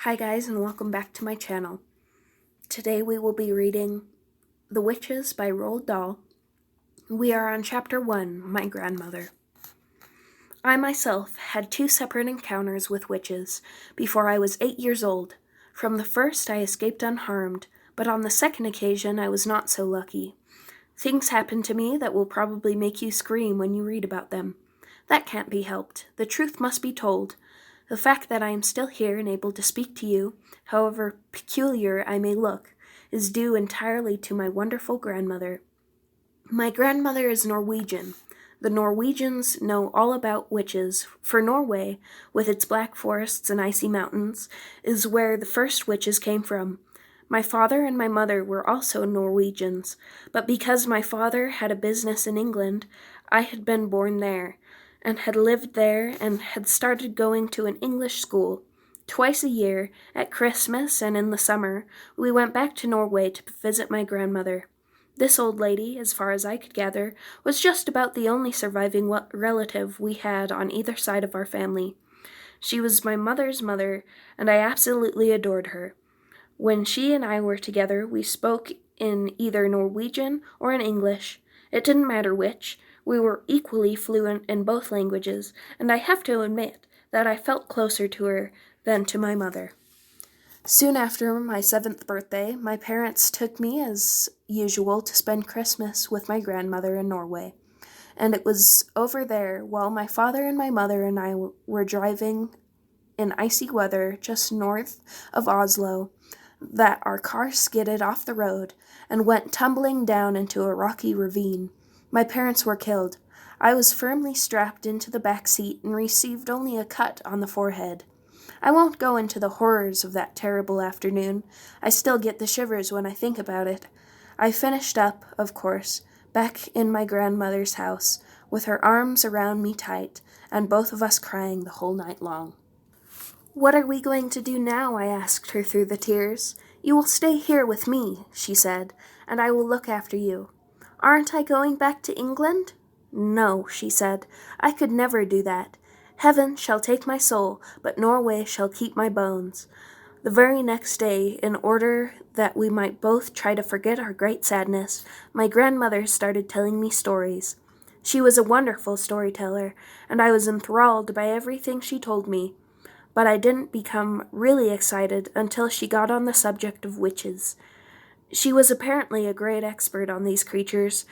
Hi guys, and welcome back to my channel. Today we will be reading The Witches by Roald Dahl. We are on Chapter 1, My Grandmother. I myself had 2 separate encounters with witches before I was 8 years old. From the first I escaped unharmed, but on the second occasion I was not so lucky. Things happened to me that will probably make you scream when you read about them. That can't be helped. The truth must be told. The fact that I am still here and able to speak to you, however peculiar I may look, is due entirely to my wonderful grandmother. My grandmother is Norwegian. The Norwegians know all about witches, for Norway, with its black forests and icy mountains, is where the first witches came from. My father and my mother were also Norwegians, but because my father had a business in England, I had been born there, and had lived there, and had started going to an English school. Twice a year, at Christmas and in the summer, we went back to Norway to visit my grandmother. This old lady, as far as I could gather, was just about the only surviving relative we had on either side of our family. She was my mother's mother, and I absolutely adored her. When she and I were together, we spoke in either Norwegian or in English. It didn't matter which. We were equally fluent in both languages, and I have to admit that I felt closer to her than to my mother. Soon after my 7th birthday, my parents took me, as usual, to spend Christmas with my grandmother in Norway. And it was over there, while my father and my mother and I were driving in icy weather just north of Oslo, that our car skidded off the road and went tumbling down into a rocky ravine. My parents were killed. I was firmly strapped into the back seat and received only a cut on the forehead. I won't go into the horrors of that terrible afternoon. I still get the shivers when I think about it. I finished up, of course, back in my grandmother's house, with her arms around me tight, and both of us crying the whole night long. "What are we going to do now?" I asked her through the tears. "You will stay here with me," she said, "and I will look after you." "Aren't I going back to England?" "No," she said, "I could never do that. Heaven shall take my soul, but Norway shall keep my bones." The very next day, in order that we might both try to forget our great sadness, my grandmother started telling me stories. She was a wonderful storyteller, and I was enthralled by everything she told me. But I didn't become really excited until she got on the subject of witches. She was apparently a great expert on these creatures,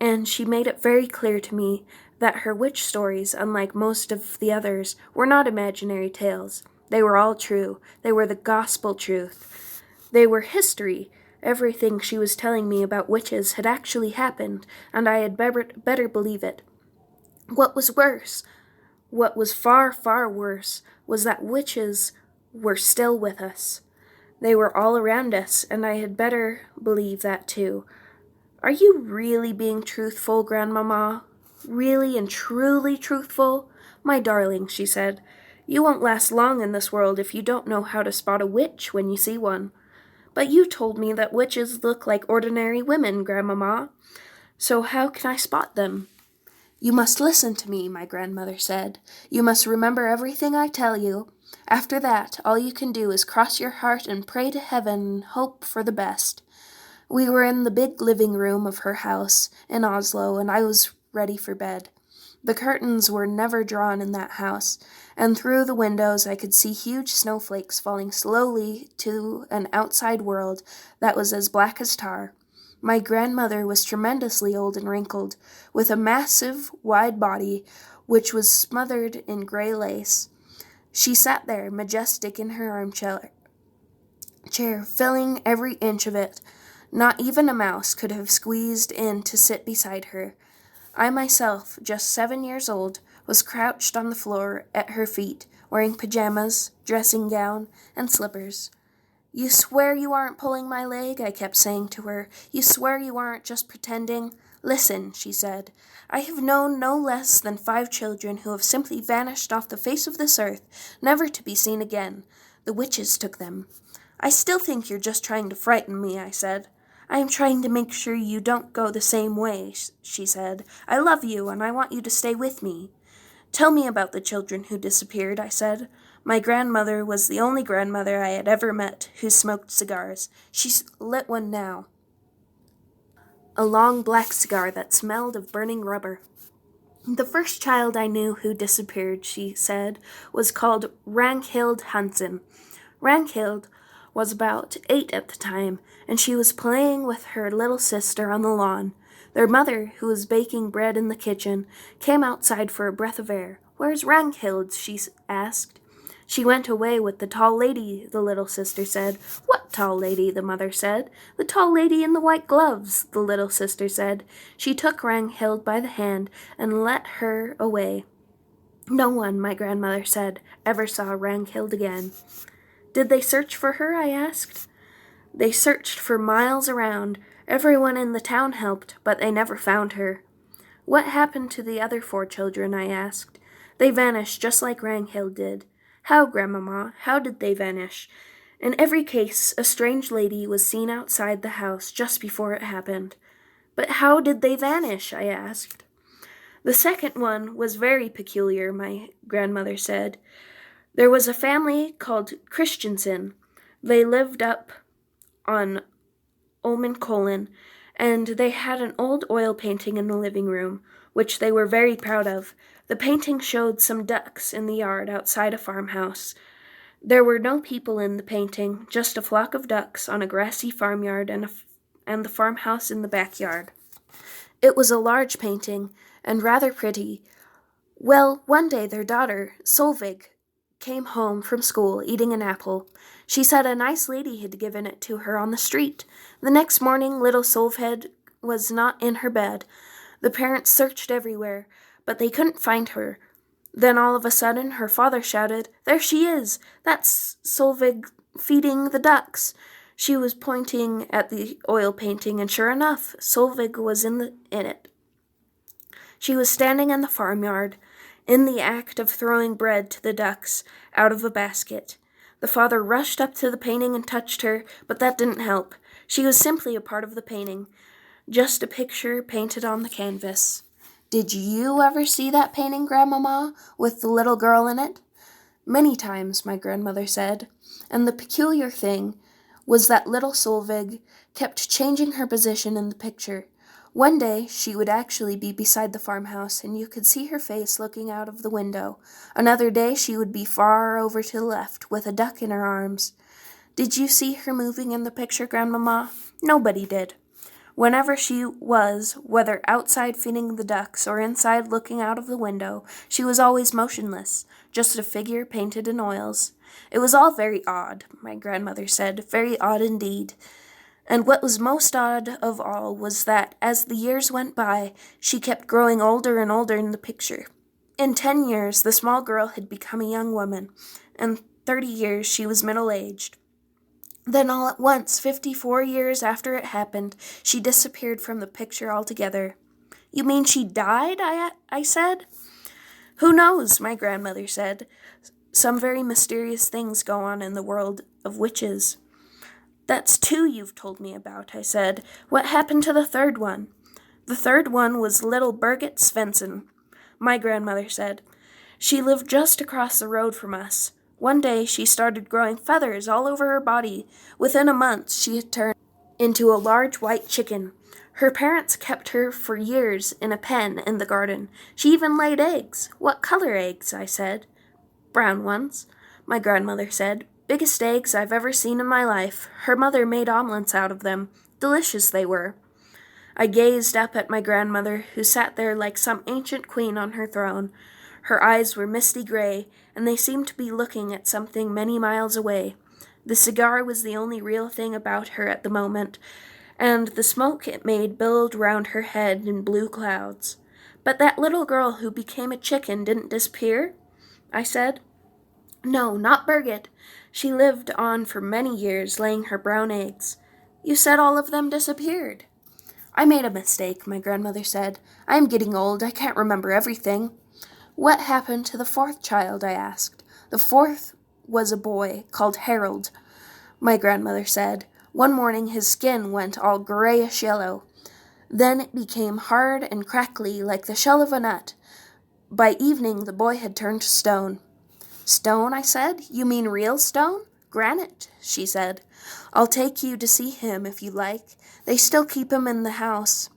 and she made it very clear to me that her witch stories, unlike most of the others, were not imaginary tales. They were all true. They were the gospel truth. They were history. Everything she was telling me about witches had actually happened, and I had better believe it. What was worse, what was far, far worse, was that witches were still with us. They were all around us, and I had better believe that too. "Are you really being truthful, Grandmama? Really and truly truthful? My darling," she said, "you won't last long in this world if you don't know how to spot a witch when you see one." "But you told me that witches look like ordinary women, Grandmama. So how can I spot them?" "You must listen to me," my grandmother said. "You must remember everything I tell you. After that, all you can do is cross your heart and pray to heaven and hope for the best." We were in the big living room of her house in Oslo, and I was ready for bed. The curtains were never drawn in that house, and through the windows I could see huge snowflakes falling slowly to an outside world that was as black as tar. My grandmother was tremendously old and wrinkled, with a massive, wide body which was smothered in gray lace. She sat there, majestic in her armchair, filling every inch of it. Not even a mouse could have squeezed in to sit beside her. I myself, just 7 years old, was crouched on the floor at her feet, wearing pajamas, dressing gown, and slippers. "You swear you aren't pulling my leg?" I kept saying to her. "You swear you aren't just pretending?" "Listen," she said. "I have known no less than 5 children who have simply vanished off the face of this earth, never to be seen again. The witches took them." "I still think you're just trying to frighten me," I said. "I am trying to make sure you don't go the same way," she said. "I love you, and I want you to stay with me." "Tell me about the children who disappeared," I said. My grandmother was the only grandmother I had ever met who smoked cigars. She lit one now, a long black cigar that smelled of burning rubber. The first child I knew who disappeared, she said, was called Ragnhild Hansen. Ragnhild was about 8 at the time, and she was playing with her little sister on the lawn. Their mother, who was baking bread in the kitchen, came outside for a breath of air. "Where's Ragnhild?" she asked. "She went away with the tall lady," the little sister said. "What tall lady?" the mother said. "The tall lady in the white gloves," the little sister said. She took Ragnhild by the hand and led her away. No one, my grandmother said, ever saw Ragnhild again. "Did they search for her?" I asked. "They searched for miles around. Everyone in the town helped, but they never found her." "What happened to the other 4 children?" I asked. "They vanished just like Ragnhild did." "How, Grandmama? How did they vanish?" "In every case, a strange lady was seen outside the house just before it happened." "But how did they vanish?" I asked. "The second one was very peculiar," my grandmother said. "There was a family called Christensen. They lived up on Olmenkollen, and they had an old oil painting in the living room, which they were very proud of. The painting showed some ducks in the yard outside a farmhouse. There were no people in the painting, just a flock of ducks on a grassy farmyard and the farmhouse in the backyard. It was a large painting, and rather pretty. Well, one day their daughter, Solveig, came home from school eating an apple. She said a nice lady had given it to her on the street. The next morning, little Solveig was not in her bed. The parents searched everywhere, but they couldn't find her. Then all of a sudden, her father shouted, "There she is! That's Solveig feeding the ducks." She was pointing at the oil painting, and sure enough, Solveig was in it. She was standing in the farmyard, in the act of throwing bread to the ducks out of a basket. The father rushed up to the painting and touched her, but that didn't help. She was simply a part of the painting, just a picture painted on the canvas. "Did you ever see that painting, Grandmama, with the little girl in it?" "Many times," my grandmother said, "and the peculiar thing was that little Solveig kept changing her position in the picture. One day she would actually be beside the farmhouse, and you could see her face looking out of the window. Another day she would be far over to the left, with a duck in her arms." "Did you see her moving in the picture, Grandmama?" "Nobody did. Whenever she was, whether outside feeding the ducks or inside looking out of the window, she was always motionless, just a figure painted in oils. It was all very odd," my grandmother said, "very odd indeed. And what was most odd of all was that, as the years went by, she kept growing older and older in the picture. In 10 years, the small girl had become a young woman. In 30 years, she was middle-aged. Then all at once, 54 years after it happened, she disappeared from the picture altogether." "You mean she died?" I said. "Who knows?" my grandmother said. "Some very mysterious things go on in the world of witches." "That's 2 you've told me about," I said. "What happened to the third one?" "The third one was little Birgit Svensson," my grandmother said. "She lived just across the road from us. One day she started growing feathers all over her body. Within a month she had turned into a large white chicken. Her parents kept her for years in a pen in the garden. She even laid eggs." "What color eggs?" I said. "Brown ones," my grandmother said. "Biggest eggs I've ever seen in my life. Her mother made omelets out of them. Delicious they were." I gazed up at my grandmother, who sat there like some ancient queen on her throne. Her eyes were misty gray, and they seemed to be looking at something many miles away. The cigar was the only real thing about her at the moment, and the smoke it made billowed round her head in blue clouds. "But that little girl who became a chicken didn't disappear?" I said. "No, not Birgit. She lived on for many years, laying her brown eggs." "You said all of them disappeared." "I made a mistake," my grandmother said. "I am getting old. I can't remember everything." "What happened to the 4th child?" I asked. "The 4th was a boy called Harold," my grandmother said. "One morning his skin went all grayish yellow. Then it became hard and crackly like the shell of a nut. By evening the boy had turned to stone." Stone, I said. You mean real stone? Granite, she said. I'll take you to see him if you like. They still keep him in the house.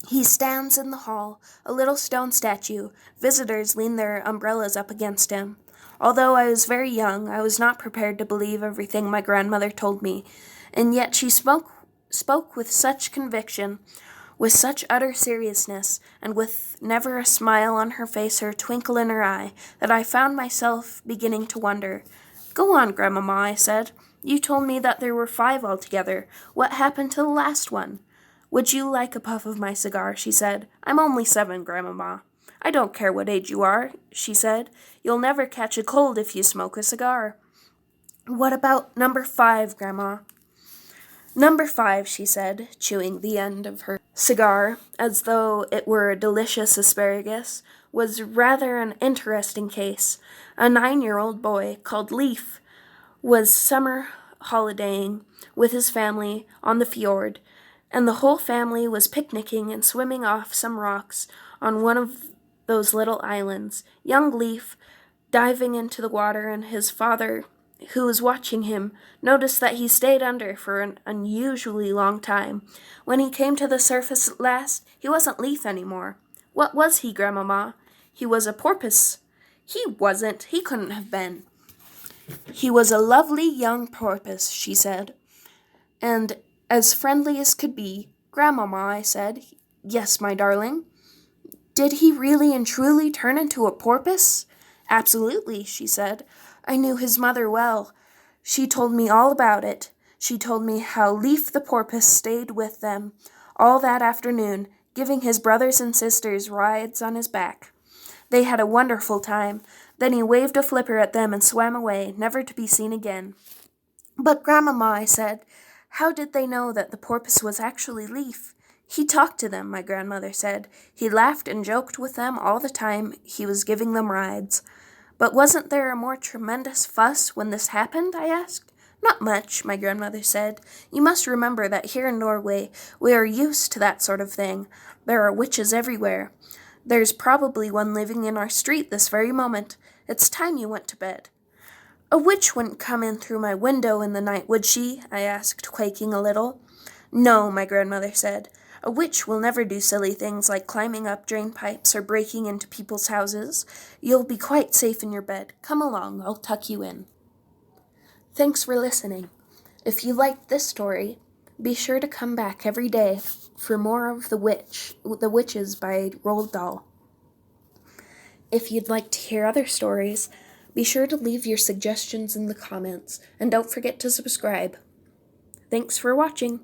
He stands in the hall, a little stone statue. Visitors lean their umbrellas up against him. Although I was very young, I was not prepared to believe everything my grandmother told me, and yet she spoke with such conviction, with such utter seriousness, and with never a smile on her face or a twinkle in her eye, that I found myself beginning to wonder. Go on, Grandmama, I said. You told me that there were 5 altogether. What happened to the last one? Would you like a puff of my cigar? She said. I'm only 7, Grandmama. I don't care what age you are, she said. You'll never catch a cold if you smoke a cigar. What about number 5, Grandma? Number 5, she said, chewing the end of her cigar as though it were a delicious asparagus, was rather an interesting case. A 9-year-old boy called Leaf was summer holidaying with his family on the fjord, and the whole family was picnicking and swimming off some rocks on one of those little islands. Young Leaf, diving into the water, and his father, who was watching him, noticed that he stayed under for an unusually long time. When he came to the surface at last, he wasn't Leaf anymore. What was he, Grandmama? He was a porpoise. He wasn't. He couldn't have been. He was a lovely young porpoise, she said, and as friendly as could be. Grandmama, I said. Yes, my darling. Did he really and truly turn into a porpoise? Absolutely, she said. I knew his mother well. She told me all about it. She told me how Leaf the porpoise stayed with them all that afternoon, giving his brothers and sisters rides on his back. They had a wonderful time. Then he waved a flipper at them and swam away, never to be seen again. But Grandmama, I said, how did they know that the porpoise was actually Leaf? He talked to them, my grandmother said. He laughed and joked with them all the time he was giving them rides. But wasn't there a more tremendous fuss when this happened? I asked. Not much, my grandmother said. You must remember that here in Norway we are used to that sort of thing. There are witches everywhere. There's probably one living in our street this very moment. It's time you went to bed. A witch wouldn't come in through my window in the night, would she? I asked, quaking a little. No, my grandmother said. A witch will never do silly things like climbing up drain pipes or breaking into people's houses. You'll be quite safe in your bed. Come along, I'll tuck you in. Thanks for listening. If you liked this story, be sure to come back every day for more of The Witches by Roald Dahl. If you'd like to hear other stories, be sure to leave your suggestions in the comments, and don't forget to subscribe. Thanks for watching.